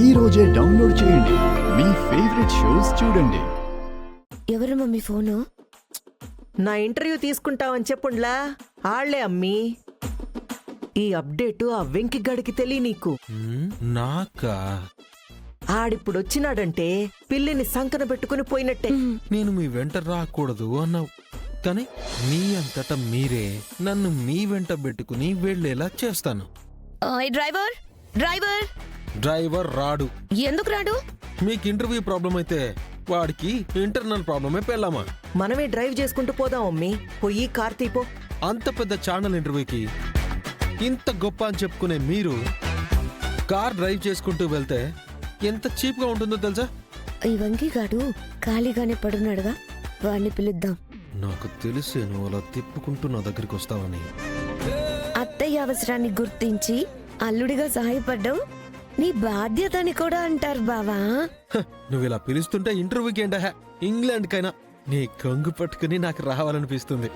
ఈ రోజే డౌన్లోడ్ చేయండి. మీ ఫేవరెట్ షోస్ చూడండి. ఎవరు మమ్మీ ఫోను? నా ఇంటర్వ్యూ తీసుకుంటావని చెప్పుండ్లా ఆళ్లే అమ్మీ. ఈ అప్డేటు ఆ వెంకిగాడికి తెలియ నీకు. నాకా? ఆడిప్పుడొచ్చినాడంటే పిల్లిని సంకన పెట్టుకుని పోయినట్టే. నేను మీ వెంట రాకూడదు అన్నావు, కానీ మీ అంతటా మీరే నన్ను మీ వెంట పెట్టుకుని వెళ్లేలా చేస్తాను. ఓయ్ డ్రైవర్, డ్రైవర్ డ్రైవర్ రాడు. ఎందుకు రాడు? మీకు ఇంటర్వ్యూ ప్రాబ్లం అయితే వాడికి ఇంటర్నల్ ప్రాబ్లమే పెళ్ళామా. మనమే డ్రైవ్ చేసుకుంటూ పోదాం అమ్మీ. పోయి కార్ తీపో. అంత పెద్ద ఛానల్ ఇంటర్వ్యూకి ఇంత గొప్ప అని చెప్పుకునే మీరు కార్ డ్రైవ్ చేసుకుంటూ వెళ్తే ఎంత చీప్ గా ఉంటుందో తెలుసా? ఈ వంకీగాడు ఖాళీగానే పడున్నాడుగా, వాడిని పిలుద్దాం. నాకు తెలిసే నువ్వు అలా తిప్పుకుంటూ నా దగ్గరికి వస్తావని. అత్తయ్య అవసరాన్ని గుర్తించి అల్లుడిగా సహాయపడ్డావు, నీ బాధ్యతని కూడా అంటారు బావా. నువ్వు ఇలా పిలుస్తుంటే ఇంటర్వ్యూకి ఏంటా ఇంగ్లాండ్ కైనా నీ కొంగు పట్టుకుని నాకు రావాలనిపిస్తుంది.